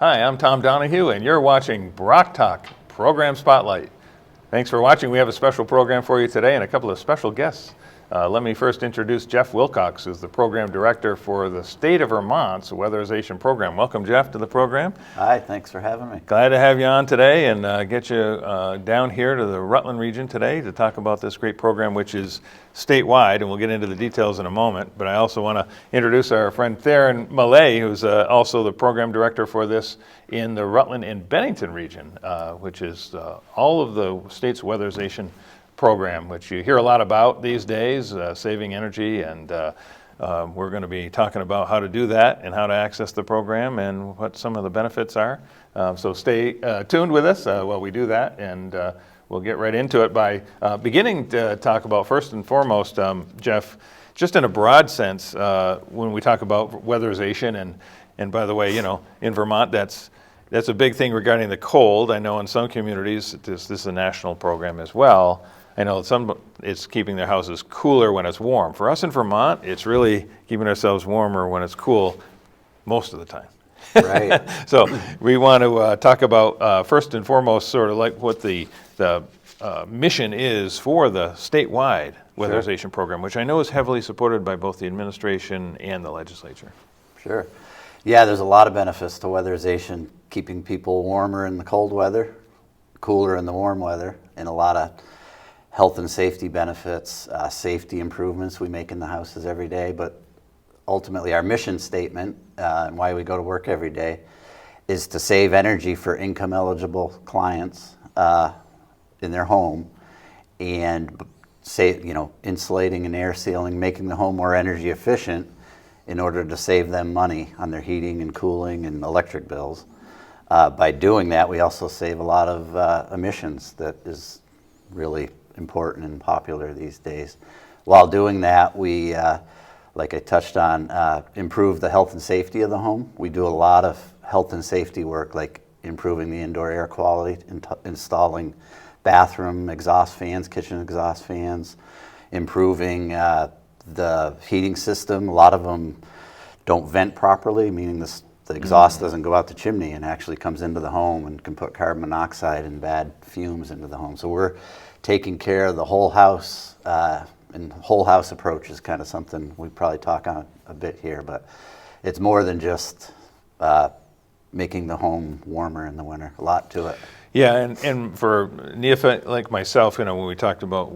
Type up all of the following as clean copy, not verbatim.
Hi, I'm Tom Donahue, and you're watching BROC Talk Program Spotlight. Thanks for watching. We have a special program for you today and a couple of special guests. Let me first introduce Geoff Wilcox, who's the program director for the state of Vermont's Weatherization program. Welcome, Geoff, to the program. Hi, thanks for having me. Glad to have you on today and get you down here to the Rutland region today to talk about this great program, which is statewide, and we'll get into the details in a moment. But I also want to introduce our friend Tharon Malay, who's also the program director for this in the Rutland and Bennington region, which is all of the state's weatherization program, which you hear a lot about these days, saving energy, and we're going to be talking about how to do that and how to access the program and what some of the benefits are. So stay tuned with us while we do that, and we'll get right into it by beginning to talk about, first and foremost, Geoff, just in a broad sense, when we talk about weatherization, and by the way, you know, in Vermont, that's a big thing regarding the cold. I know in some communities, this is a national program as well. I know it's keeping their houses cooler when it's warm. For us in Vermont, it's really keeping ourselves warmer when it's cool most of the time. Right. So we want to talk about, first and foremost, sort of like what the mission is for the statewide weatherization program, which I know is heavily supported by both the administration and the legislature. Sure. Yeah, there's a lot of benefits to weatherization, keeping people warmer in the cold weather, cooler in the warm weather, and a lot of health and safety benefits, safety improvements we make in the houses every day. But ultimately our mission statement and why we go to work every day is to save energy for income eligible clients in their home, and insulating and air sealing, making the home more energy efficient in order to save them money on their heating and cooling and electric bills. By doing that, we also save a lot of emissions that is really important and popular these days. While doing that, we, like I touched on, improve the health and safety of the home. We do a lot of health and safety work, like improving the indoor air quality, installing bathroom exhaust fans, kitchen exhaust fans, improving the heating system. A lot of them don't vent properly, meaning the exhaust doesn't go out the chimney and actually comes into the home and can put carbon monoxide and bad fumes into the home. So we're taking care of the whole house, and whole house approach is kind of something we probably talk on a bit here, but it's more than just making the home warmer in the winter. A lot to it. Yeah, and for neophyte like myself, you know, when we talked about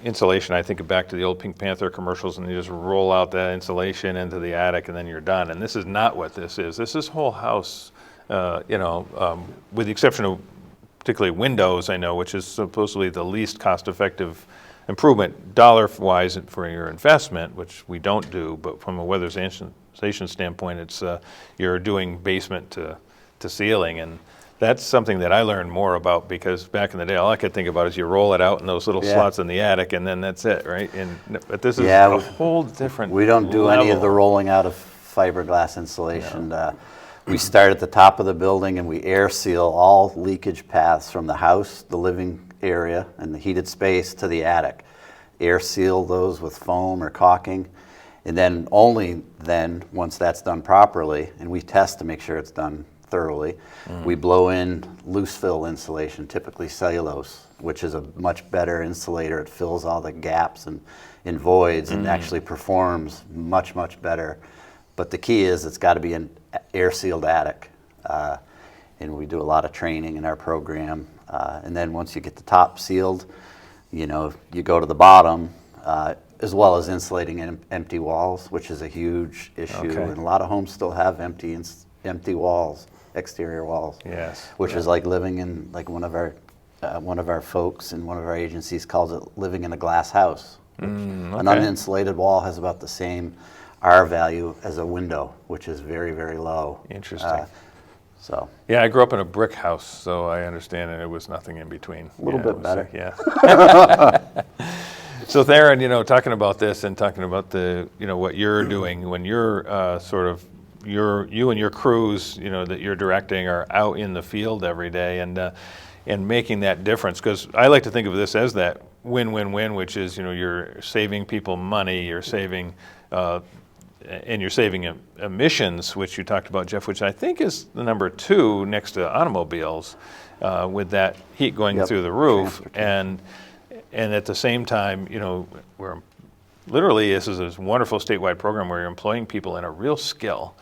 insulation, I think back to the old Pink Panther commercials, and you just roll out that insulation into the attic and then you're done. And this is not what this is. This is whole house, with the exception of particularly windows, I know, which is supposedly the least cost-effective improvement dollar-wise for your investment, which we don't do, but from a weatherization standpoint, it's you're doing basement to ceiling, and that's something that I learned more about, because back in the day, all I could think about is you roll it out in those little slots in the attic, and then that's it, right? But this is a whole different We don't do any of the rolling out of fiberglass insulation. We start at the top of the building and we air seal all leakage paths from the house, the living area, and the heated space to the attic. Air seal those with foam or caulking, and then only then, once that's done properly, and we test to make sure it's done thoroughly, we blow in loose fill insulation, typically cellulose, which is a much better insulator. It fills all the gaps and voids and actually performs much, much better. But the key is it's got to be an air-sealed attic, and we do a lot of training in our program. And then once you get the top sealed, you go to the bottom, as well as insulating empty walls, which is a huge issue. Okay. And a lot of homes still have empty walls, exterior walls. Yes. Which is like living in, like one of our folks in one of our agencies calls it living in a glass house. An uninsulated wall has about the same R value as a window, which is very, very low. Interesting. Yeah, I grew up in a brick house, so I understand, and it was nothing in between. A little bit better. So Tharon, talking about this and talking about the, what you're doing when you're you and your crews, that you're directing are out in the field every day and making that difference. Because I like to think of this as that win-win-win, which is, you're saving people money, you're saving and you're saving emissions, which you talked about, Geoff, which I think is the number 2 next to automobiles, with that heat going through the roof, and at the same time, we're literally, this is a wonderful statewide program where you're employing people in a real skill.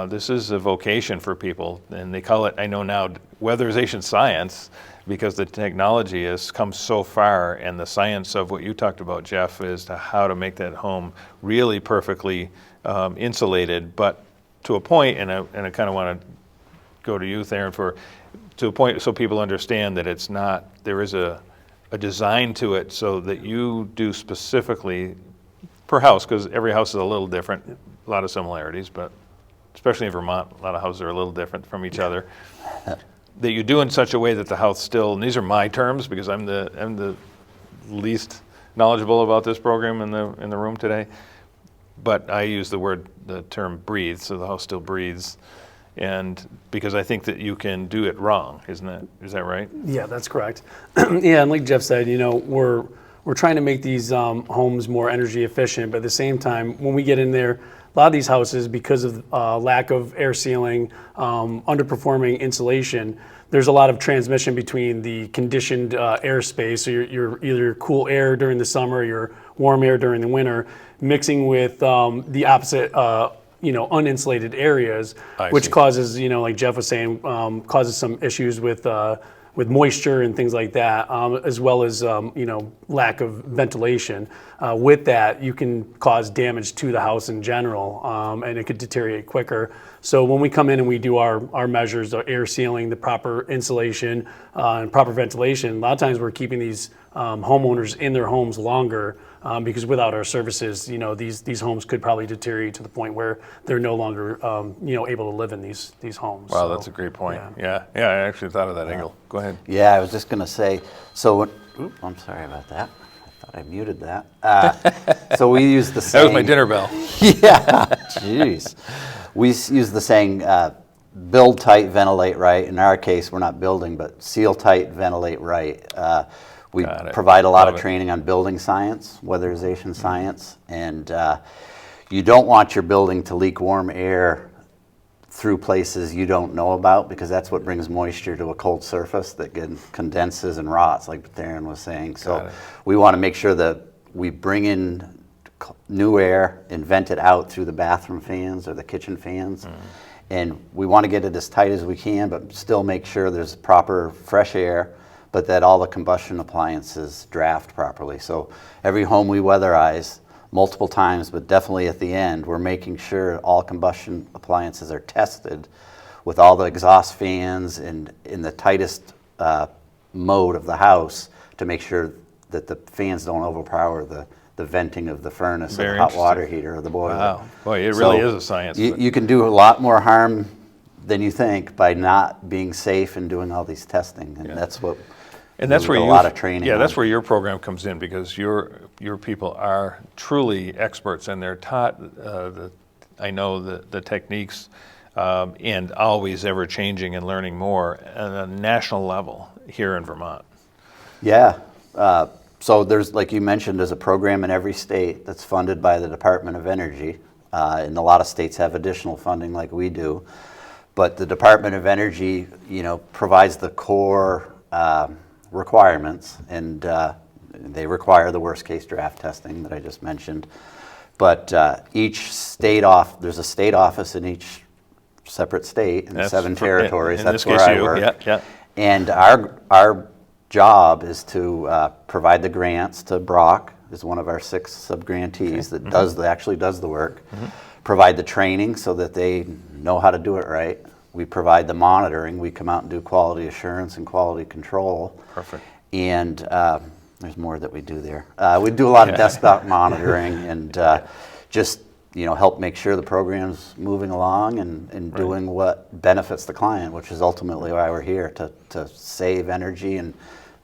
This is a vocation for people, and they call it, I know now, weatherization science, because the technology has come so far, and the science of what you talked about, Geoff, is to how to make that home really perfectly insulated, but to a point, and I kind of want to go to you, Tharon, to a point so people understand that it's not, there is a design to it so that you do specifically per house, because every house is a little different, a lot of similarities, but especially in Vermont, a lot of houses are a little different from each other, that you do in such a way that the house still, and these are my terms because I'm the least knowledgeable about this program in the room today, but I use the term breathe, so the house still breathes, and because I think that you can do it wrong, is that right? Yeah, that's correct. Yeah, and like Geoff said, we're trying to make these homes more energy efficient, but at the same time, when we get in there, a lot of these houses, because of lack of air sealing, underperforming insulation, there's a lot of transmission between the conditioned airspace, so you're either cool air during the summer, or you're warm air during the winter, mixing with the opposite, uninsulated areas, which causes, like Geoff was saying, causes some issues with moisture and things like that, as well as lack of ventilation. With that, you can cause damage to the house in general, and it could deteriorate quicker. So when we come in and we do our measures, the air sealing, the proper insulation, and proper ventilation, a lot of times we're keeping these homeowners in their homes longer, because without our services, these homes could probably deteriorate to the point where they're no longer able to live in these homes. Wow, that's a great point. Yeah, I actually thought of that angle. Go ahead. Yeah, I was just going to say, I'm sorry about that. I thought I muted that. So we use the saying. That was my dinner bell. Yeah, jeez. We use the saying, build tight, ventilate right. In our case, we're not building, but seal tight, ventilate right. We provide a lot of training on building science, weatherization science, and you don't want your building to leak warm air through places you don't know about, because that's what brings moisture to a cold surface that condenses and rots, like Tharon was saying. So we want to make sure that we bring in new air and vent it out through the bathroom fans or the kitchen fans. And we want to get it as tight as we can, but still make sure there's proper fresh air, but that all the combustion appliances draft properly. So every home we weatherize multiple times, but definitely at the end, we're making sure all combustion appliances are tested with all the exhaust fans and in the tightest mode of the house to make sure that the fans don't overpower the venting of the furnace or the hot water heater or the boiler. Wow, boy, it really is a science. You can do a lot more harm than you think by not being safe and doing all these testing, and that's what. And that's where a lot of training. Yeah, that's where your program comes in, because your people are truly experts, and they're taught the techniques, and always ever changing and learning more at a national level here in Vermont. Yeah. So there's, like you mentioned, there's a program in every state that's funded by the Department of Energy, and a lot of states have additional funding like we do. But the Department of Energy, provides the core requirements, and they require the worst case draft testing that I just mentioned. But each state there's a state office in each separate state in 7 territories. That's where I work. Yeah. And our job is to provide the grants to BROC, is one of our 6 sub-grantees that actually does the work. Provide the training so that they know how to do it right. We provide the monitoring. We come out and do quality assurance and quality control. Perfect. And there's more that we do there. We do a lot of desktop monitoring and just help make sure the program's moving along and doing what benefits the client, which is ultimately why we're here, to save energy and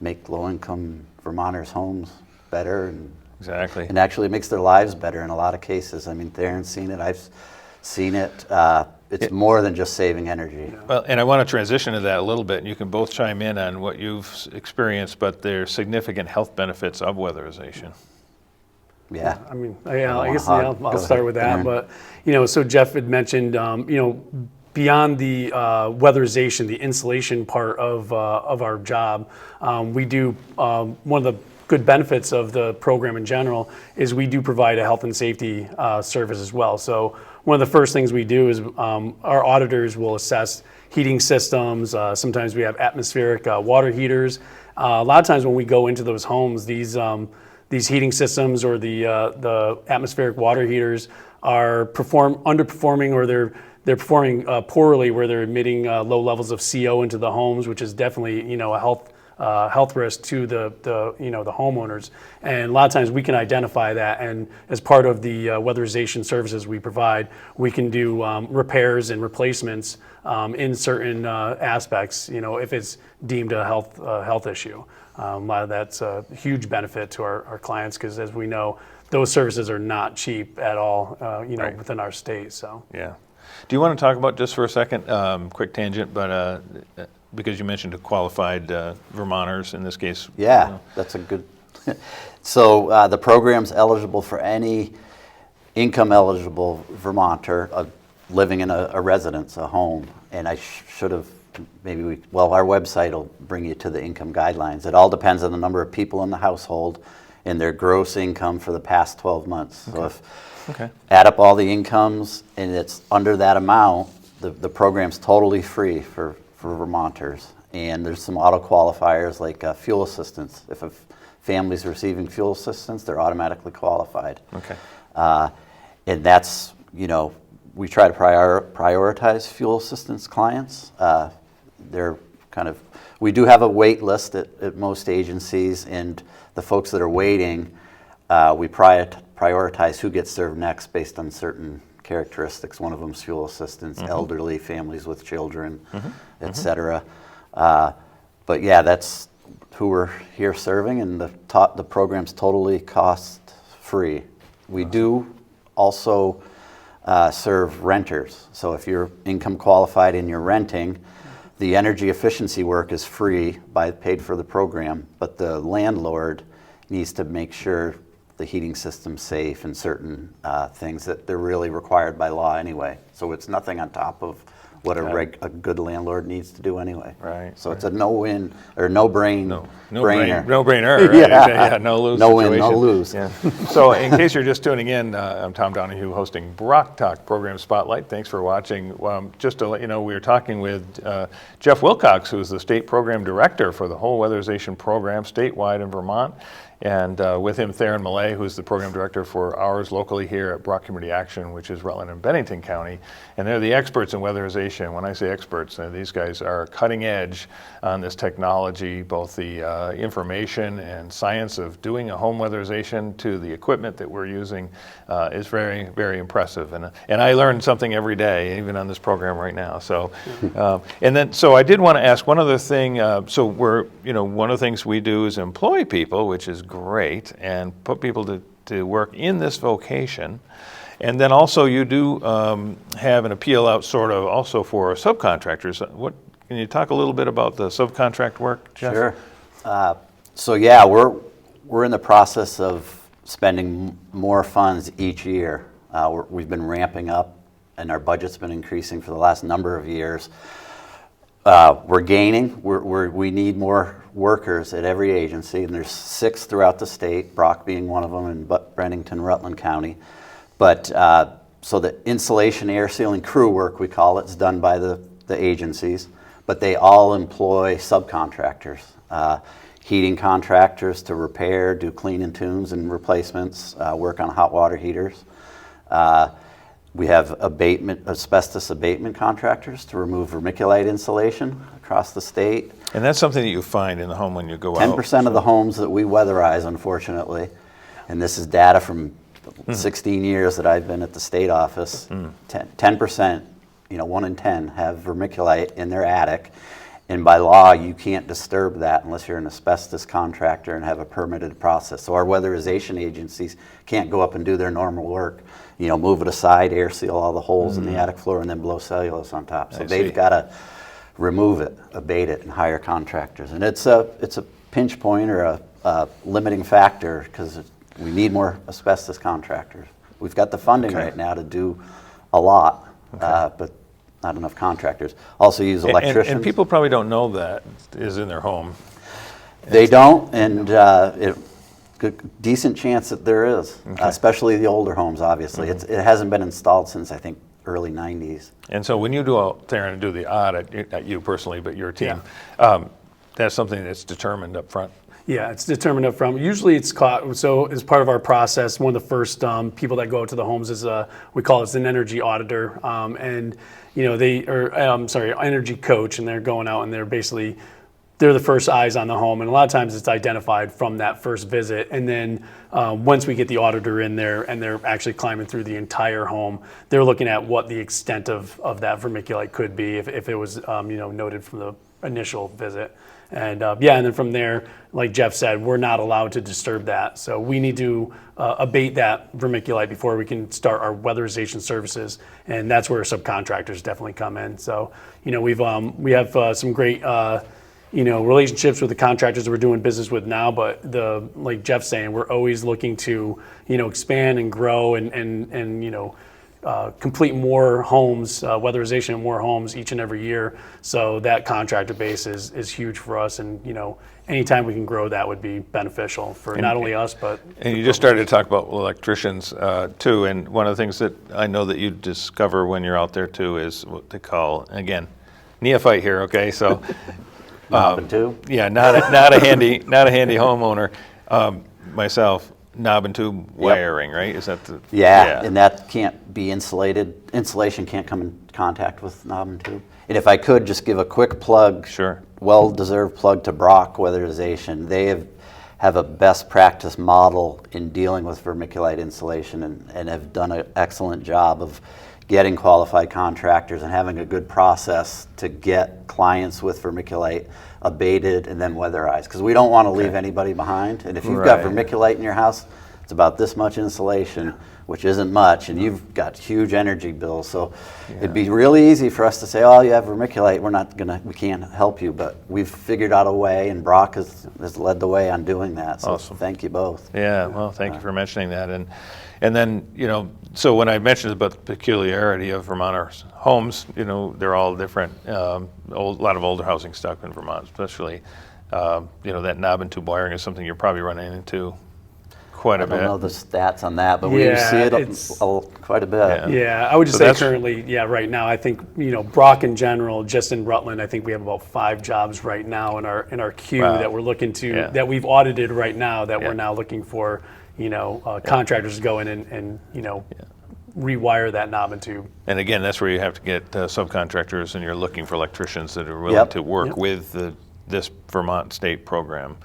make low-income Vermonters' homes better. Exactly. And actually makes their lives better in a lot of cases. I mean, Tharon's seen it. I've seen it. It's more than just saving energy. Well, and I want to transition to that a little bit. You can both chime in on what you've experienced, but there's significant health benefits of weatherization. Yeah. I mean, wanna I guess hug. I'll Go start ahead, with that. Tharon. But, so Geoff had mentioned, beyond the weatherization, the insulation part of our job, we do, one of the good benefits of the program in general is we do provide a health and safety service as well. So one of the first things we do is our auditors will assess heating systems. Sometimes we have atmospheric water heaters. A lot of times when we go into those homes, these heating systems or the atmospheric water heaters are underperforming, or they're performing poorly, where they're emitting low levels of CO into the homes, which is definitely a health risk to the homeowners. And a lot of times we can identify that, and as part of the weatherization services we provide, we can do repairs and replacements in certain aspects. If it's deemed a health issue. A lot of that's a huge benefit to our clients, because as we know, those services are not cheap at all, Right. within our state. So Yeah. Do you want to talk about, just for a second, quick tangent, but because you mentioned a qualified Vermonters in this case? Yeah, that's a good. So the program's eligible for any income eligible Vermonter living in a residence, a home. And I should have, our website will bring you to the income guidelines. It all depends on the number of people in the household and their gross income for the past 12 months. Okay. So if add up all the incomes and it's under that amount, the program's totally free for Vermonters. And there's some auto qualifiers like fuel assistance. If a family's receiving fuel assistance, they're automatically qualified. Okay. And that's, we try to prioritize fuel assistance clients. We do have a wait list at most agencies, and the folks that are waiting, we prioritize who gets served next based on certain characteristics. One of them is fuel assistance, elderly, families with children, et cetera. But yeah, that's who we're here serving, and the program's totally cost-free. We do also serve renters. So if you're income qualified and you're renting, the energy efficiency work is free, paid for the program, but the landlord needs to make sure the heating system's safe and certain things that they're really required by law anyway. So it's nothing on top of what a good landlord needs to do anyway. Right. So it's a no-win or no-brainer. No-brainer, right? Yeah, no-lose No situation. win, no lose. Yeah. So in case you're just tuning in, I'm Tom Donahue hosting BROC Talk Program Spotlight. Thanks for watching. Just to let you know, we were talking with Geoff Wilcox, who's the State Program Director for the whole weatherization program statewide in Vermont. And with him, Tharon Malay, who's the program director for ours locally here at BROC Community Action, which is Rutland and Bennington County. And they're the experts in weatherization. When I say experts, these guys are cutting edge on this technology, both the information and science of doing a home weatherization to the equipment that we're using is very, very impressive. And I learn something every day, even on this program right now. So, so I did want to ask one other thing. So one of the things we do is employ people, which is great, and put people to work in this vocation. And then also you do have an appeal out sort of also for subcontractors. Can you talk a little bit about the subcontract work, Geoff? Sure. So yeah, we're in the process of spending more funds each year. We've been ramping up, and our budget's been increasing for the last number of years. We're gaining. We need more workers at every agency, and there's 6 throughout the state, BROC being one of them in Bennington, Rutland County. But so the insulation, air sealing, crew work, we call it, is done by the agencies, but they all employ subcontractors, heating contractors to repair, do clean and tunes and replacements, work on hot water heaters. We have asbestos abatement contractors to remove vermiculite insulation across the state. And that's something that you find in the home when you go out. 10% of the homes that we weatherize, unfortunately, and this is data from 16 years that I've been at the state office, 10%, 1 in 10 have vermiculite in their attic. And by law, you can't disturb that unless you're an asbestos contractor and have a permitted process. So our weatherization agencies can't go up and do their normal work, move it aside, air seal all the holes in the attic floor, and then blow cellulose on top. So they've got to remove it, abate it, and hire contractors. And it's a pinch point or a limiting factor, because We need more asbestos contractors. We've got the funding Okay. right now to do a lot, but not enough contractors. Also use electricians. And people probably don't know that is in their home. They don't, and good, decent chance that there is, especially the older homes, obviously. It hasn't been installed since, I think, early 90s. And so when you do out there and do the audit, not you personally, but your team, that's something that's determined up front. Yeah, it's determined up front. Usually it's caught, so as part of our process, one of the first people that go out to the homes is, we call it an energy auditor. And, energy coach, and they're going out and they're the first eyes on the home. And a lot of times it's identified from that first visit. And then once we get the auditor in there and they're actually climbing through the entire home, they're looking at what the extent of that vermiculite could be if it was, noted from the initial visit. And and then from there, like Geoff said, we're not allowed to disturb that. So we need to abate that vermiculite before we can start our weatherization services, and that's where subcontractors definitely come in. So we have some great relationships with the contractors that we're doing business with now, but like Geoff's saying, we're always looking to expand and grow and complete more homes, weatherization of more homes each and every year. So that contractor base is huge for us, and anytime we can grow that would be beneficial for not only us, but And you just started to talk about electricians too, and one of the things that I know that you discover when you're out there too is what they call, again, neophyte here, okay? So Knob and tube? yeah, not a handy homeowner. Myself, knob and tube wiring, right? Is that the And that can't be insulated. Insulation can't come in contact with knob and tube. And if I could just give a quick plug, Sure. well-deserved plug to BROC Weatherization. They have a best practice model in dealing with vermiculite insulation and have done an excellent job of getting qualified contractors and having a good process to get clients with vermiculite abated and then weatherized, because we don't want to leave anybody behind. And if you've got Right. vermiculite in your house, it's about this much insulation, which isn't much, and you've got huge energy bills. So it'd be really easy for us to say, oh, you have vermiculite, we can't help you. But we've figured out a way, and BROC has led the way on doing that. So Awesome. thank you both. Yeah, well, thank you for mentioning that. And then, so when I mentioned about the peculiarity of Vermonters' homes, they're all different. A lot of older housing stock in Vermont, especially, that knob and tube wiring is something you're probably running into quite a I bit. don't know the stats on that, but we Yeah, see it it's- quite a bit. Yeah, I would just So say that's- currently, right now, I think, BROC in general, just in Rutland, I think we have about 5 jobs right now in our queue Wow. that we're looking to, Yeah. that we've audited right now, that Yeah. we're now looking for, contractors to go in and rewire that knob and tube. And again, that's where you have to get subcontractors, and you're looking for electricians that are willing Yep. to work with this Vermont state program,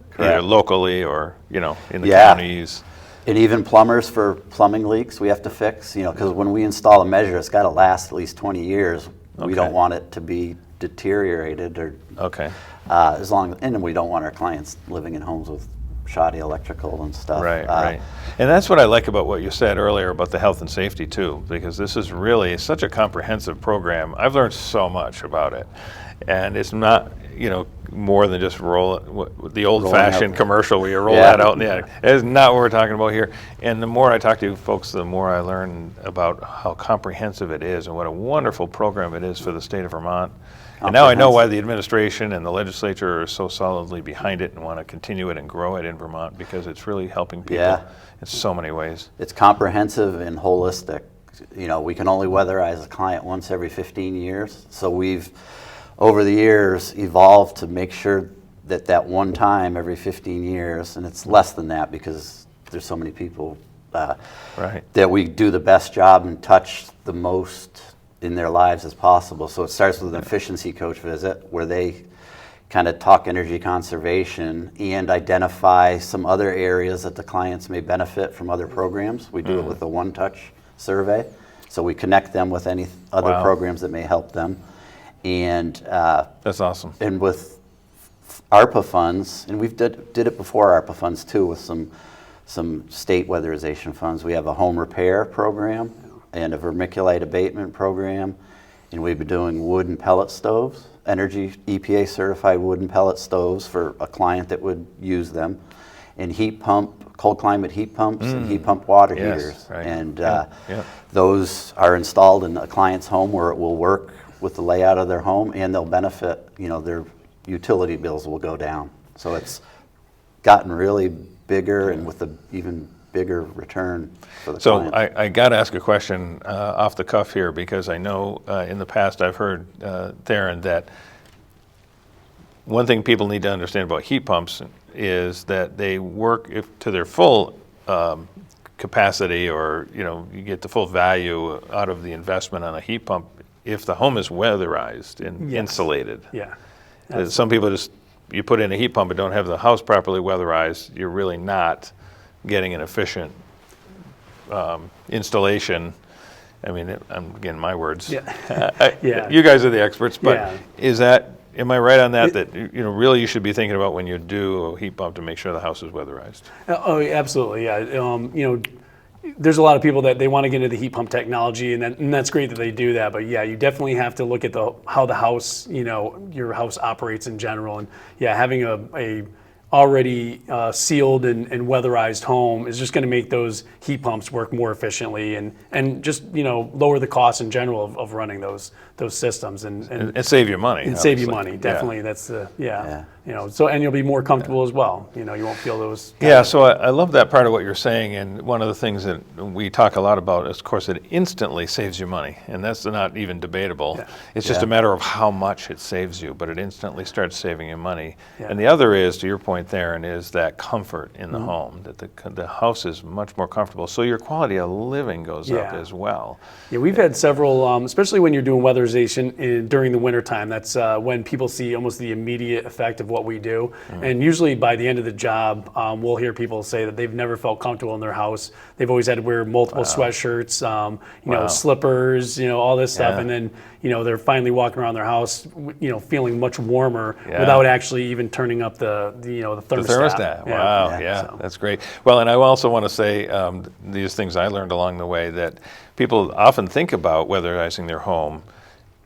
Correct. either locally or, in the Yeah. counties. And even plumbers for plumbing leaks we have to fix, because when we install a measure, it's got to last at least 20 years. We Okay. don't want it to be deteriorated or Okay. and we don't want our clients living in homes with shoddy electrical and stuff. Right, right. And that's what I like about what you said earlier about the health and safety too, because this is really such a comprehensive program. I've learned so much about it. And it's not, more than just the old-fashioned out. commercial where you roll Yeah. that out. Yeah, it's not what we're talking about here. And the more I talk to folks, the more I learn about how comprehensive it is and what a wonderful program it is for the state of Vermont. And now I know why the administration and the legislature are so solidly behind it and want to continue it and grow it in Vermont, because it's really helping people Yeah. in so many ways. It's comprehensive and holistic. We can only weatherize a client once every 15 years. So we've, over the years, evolved to make sure that one time every 15 years, and it's less than that because there's so many people, Right. that we do the best job and touch the most in their lives as possible. So it starts with an efficiency coach visit where they kind of talk energy conservation and identify some other areas that the clients may benefit from other programs. We do it with a one-touch survey. So we connect them with any other Wow. programs that may help them. And That's awesome. and with ARPA funds, and we've did it before ARPA funds too, with some state weatherization funds. We have a home repair program and a vermiculite abatement program, and we've been doing wood and pellet stoves, energy EPA certified wood and pellet stoves for a client that would use them. and cold climate heat pumps and heat pump water Yes, heaters. right. And Yeah. those are installed in a client's home where it will work with the layout of their home, and they'll benefit, their utility bills will go down. So it's gotten really bigger and with an even bigger return for the So client. I got to ask a question off the cuff here, because I know in the past I've heard, Tharon, that one thing people need to understand about heat pumps is that they work to their full capacity, or you get the full value out of the investment on a heat pump if the home is weatherized and Yes. insulated. Yeah. Some people you put in a heat pump and don't have the house properly weatherized, you're really not getting an efficient installation. I mean, I'm again, my words. Yeah. Yeah. You guys are the experts, but Yeah. am I right on that? That really you should be thinking about when you do a heat pump to make sure the house is weatherized. Oh, absolutely. Yeah. There's a lot of people that they want to get into the heat pump technology, and that's great that they do that. But yeah, you definitely have to look at how the house, your house operates in general. And yeah, having a already sealed and weatherized home is just going to make those heat pumps work more efficiently and just lower the cost in general of running those systems and save you money. and save you obviously. money. Definitely, Yeah. that's so, and you'll be more comfortable as well. You won't feel those. Yeah, so I love that part of what you're saying, and one of the things that we talk a lot about is, of course, it instantly saves you money, and that's not even debatable. Yeah. It's just a matter of how much it saves you, but it instantly starts saving you money. Yeah. And the other is, to your point, Tharon, is that comfort in the home, that the house is much more comfortable, so your quality of living goes up Yeah. as well. Yeah, we've had several, especially when you're doing weatherization during the wintertime. That's when people see almost the immediate effect of what we do. And usually by the end of the job, we'll hear people say that they've never felt comfortable in their house. They've always had to wear multiple sweatshirts, slippers, all this stuff. Yeah. And then, they're finally walking around their house, feeling much warmer without actually even turning up the thermostat. The thermostat. Wow, yeah, So. that's great. Well, and I also want to say these things I learned along the way, that people often think about weatherizing their home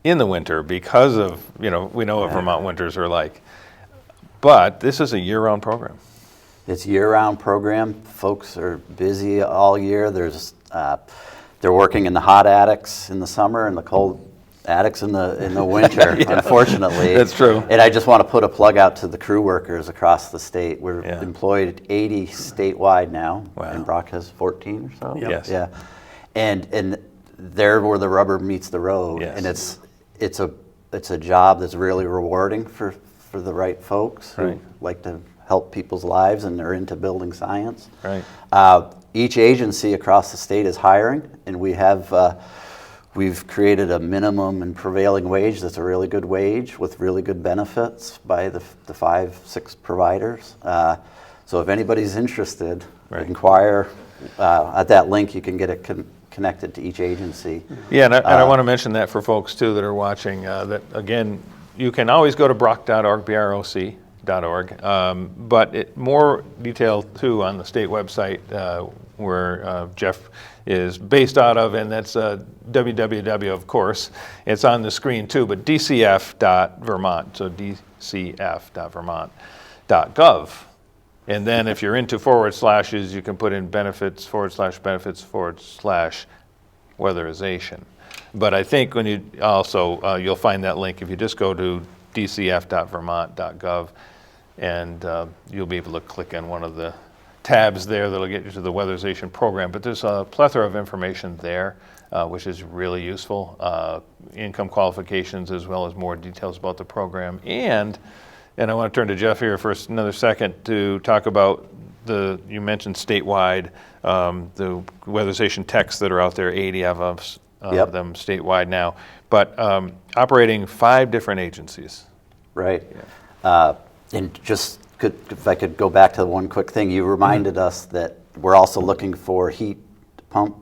in the winter because of, we know what Vermont winters are like. But this is a year-round program. It's a year-round program. Folks are busy all year. They're working in the hot attics in the summer and the cold attics in the winter, unfortunately. That's true. And I just want to put a plug out to the crew workers across the state. We're Yeah. employed 80 statewide now, Wow. and BROC has 14 or so. Yep. Yes. Yeah. And they're where the rubber meets the road. Yes. And it's a job that's really rewarding for the right folks who Right. like to help people's lives and are into building science. Right. Each agency across the state is hiring, and we've created a minimum and prevailing wage that's a really good wage with really good benefits by the 5-6 providers. So if anybody's interested, Right. inquire at that link. You can get it connected to each agency. Yeah, and I want to mention that for folks too that are watching, that again, you can always go to broc.org, BROC.org, but more detail too on the state website where Geoff is based out of, and that's www, of course. It's on the screen too, but dcf.vermont, so dcf.vermont.gov. And then if you're into // you can put in benefits, / weatherization. But I think when you also, you'll find that link if you just go to dcf.vermont.gov, and you'll be able to click on one of the tabs there that'll get you to the weatherization program. But there's a plethora of information there, which is really useful. Income qualifications, as well as more details about the program. And I want to turn to Geoff here for another second to talk about you mentioned statewide, the weatherization techs that are out there, 80 of them statewide now, but operating 5 different agencies. Right. And just if I could go back to one quick thing, you reminded us that we're also looking for heat pump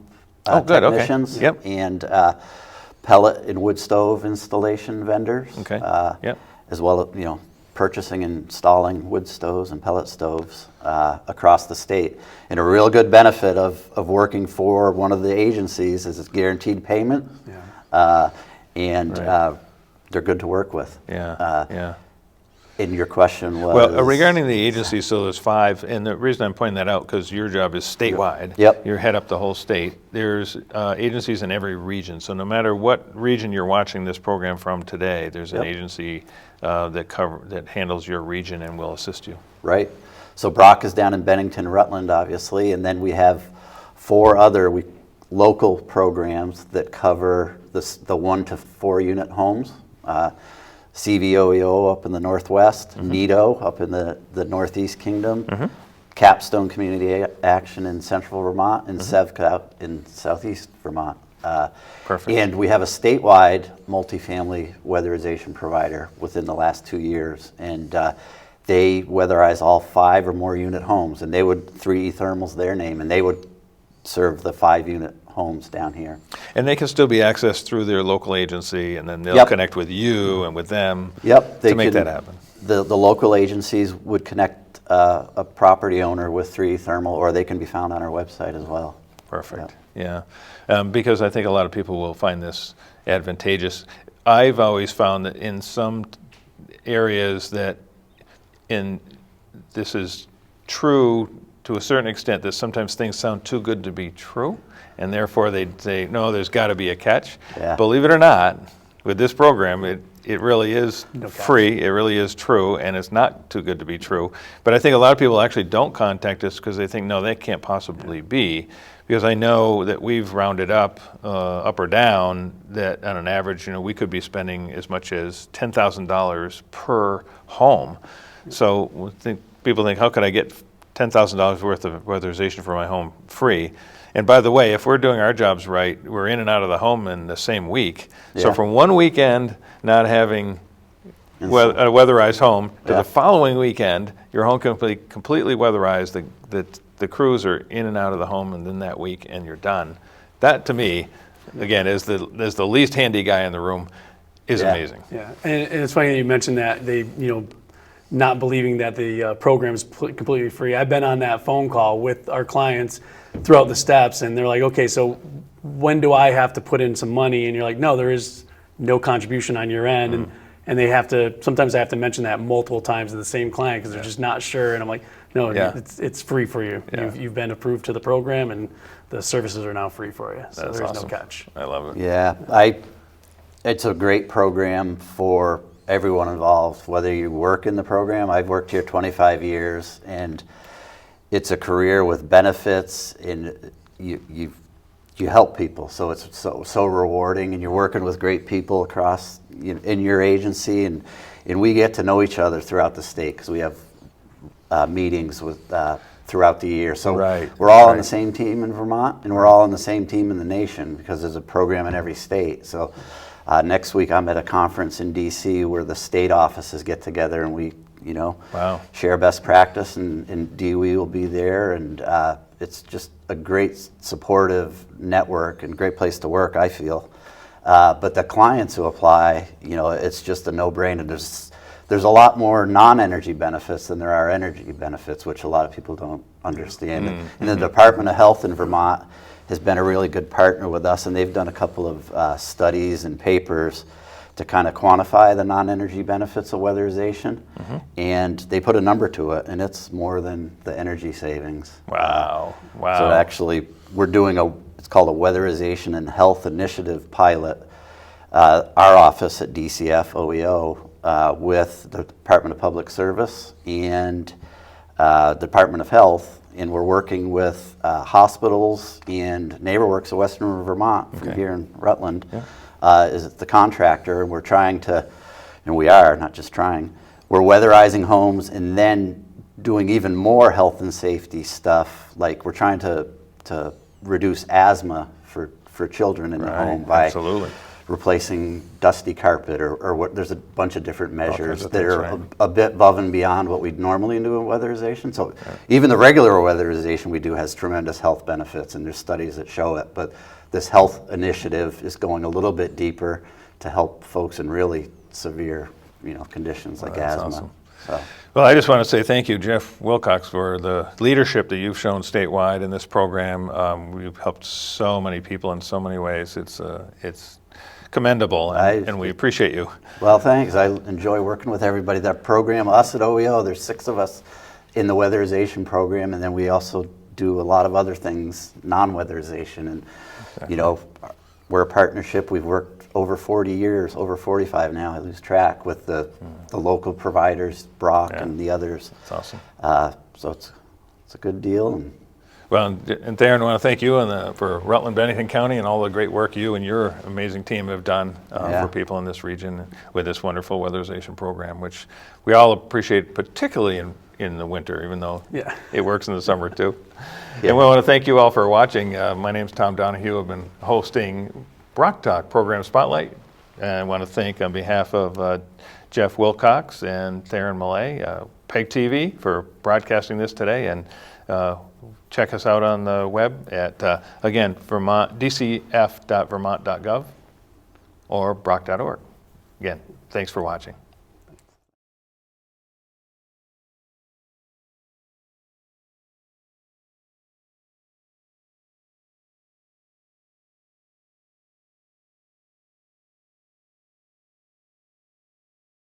good, okay. technicians Yep. and pellet and wood stove installation vendors. Okay. Yep. As well as purchasing and installing wood stoves and pellet stoves across the state. And a real good benefit of working for one of the agencies is it's guaranteed payment. Yeah. And Right. they're good to work with. Yeah. Yeah. And your question was? Well, regarding the agencies, so there's 5, and the reason I'm pointing that out, because your job is statewide. Yep. You head up the whole state. There's agencies in every region, so no matter what region you're watching this program from today, there's an agency that handles your region and will assist you. Right. So BROC is down in Bennington, Rutland, obviously, and then we have 4 other local programs that cover the 1 to 4 unit homes. CVOEO up in the Northwest, NIDO up in the Northeast Kingdom, Capstone Community Action in Central Vermont, and SEVCA in Southeast Vermont. Perfect. And we have a statewide multifamily weatherization provider within the last 2 years, and they weatherize all 5 or more unit homes, and they would 3E Thermal's their name, and they would serve the 5 unit homes down here. And they can still be accessed through their local agency, and then they'll connect with you and with them to make that happen. The local agencies would connect a property owner with 3E Thermal, or they can be found on our website as well. Perfect. Yeah. Because I think a lot of people will find this advantageous. I've always found that in some areas this is true to a certain extent, that sometimes things sound too good to be true, and therefore they say, no, there's got to be a catch. Yeah. Believe it or not, with this program, it really is free, it really is true, and it's not too good to be true. But I think a lot of people actually don't contact us because they think, no, that can't possibly be, because I know that we've rounded up or down, that on an average, we could be spending as much as $10,000 per home. So people think, how could I get $10,000 worth of weatherization for my home free? And by the way, if we're doing our jobs right, we're in and out of the home in the same week. So from one weekend not having a weatherized home to the following weekend, your home can be completely weatherized. The crews are in and out of the home and then that week, and you're done. That to me, again, as the least handy guy in the room, is amazing. Yeah, and it's funny that you mentioned that not believing that the program is completely free. I've been on that phone call with our clients throughout the steps, and they're like, okay, so when do I have to put in some money? And you're like, no, there is no contribution on your end. And they sometimes I have to mention that multiple times to the same client because they're just not sure. And I'm like, no, it's free for you. You've been approved to the program, and the services are now free for you. So there's no catch. I love it. Yeah, it's a great program for everyone involved, whether you work in the program. I've worked here 25 years, and it's a career with benefits, and you help people, so it's so rewarding, and you're working with great people across in your agency, and we get to know each other throughout the state because we have meetings with throughout the year. So we're all on the same team in Vermont, and we're all on the same team in the nation because there's a program in every state. So next week I'm at a conference in DC where the state offices get together, and we share best practice, and DOE will be there, and it's just a great supportive network and great place to work, I feel. But the clients who apply, it's just a no-brainer. There's a lot more non-energy benefits than there are energy benefits, which a lot of people don't understand. And the Department of Health in Vermont has been a really good partner with us, and they've done a couple of studies and papers to kind of quantify the non-energy benefits of weatherization, and they put a number to it, and it's more than the energy savings. Wow. So actually, we're doing it's called a Weatherization and Health Initiative pilot. Our office at DCF OEO with the Department of Public Service and Department of Health, and we're working with hospitals and NeighborWorks of Western Vermont from here in Rutland. Is the contractor, and we're trying to, and we are not just trying, we're weatherizing homes and then doing even more health and safety stuff. Like we're trying to reduce asthma for children in the home by replacing dusty carpet or what. There's a bunch of different measures that are a bit above and beyond what we'd normally do in weatherization. So even the regular weatherization we do has tremendous health benefits, and there's studies that show it. But this health initiative is going a little bit deeper to help folks in really severe, conditions like asthma. Awesome. So. Well, I just want to say thank you, Geoff Wilcox, for the leadership that you've shown statewide in this program. We've helped so many people in so many ways. It's commendable, and we appreciate you. Well, thanks. I enjoy working with everybody. That program, us at OEO, there's 6 of us in the weatherization program, and then we also do a lot of other things, non-weatherization. And, you know, we're a partnership. We've worked over 40 years, over 45 now, I lose track, with the local providers, BROC and the others. That's awesome. So it's a good deal. And well, and Tharon, I want to thank you for Rutland, Bennington County, and all the great work you and your amazing team have done for people in this region with this wonderful weatherization program, which we all appreciate, particularly in the winter, even though it works in the summer too. And we want to thank you all for watching. My name's Tom Donahue. I've been hosting BROC Talk Program Spotlight, and I want to thank, on behalf of Geoff Wilcox and Tharon Malay, PEG TV, for broadcasting this today. And check us out on the web at, again, dcf.vermont.gov or broc.org. Again, thanks for watching.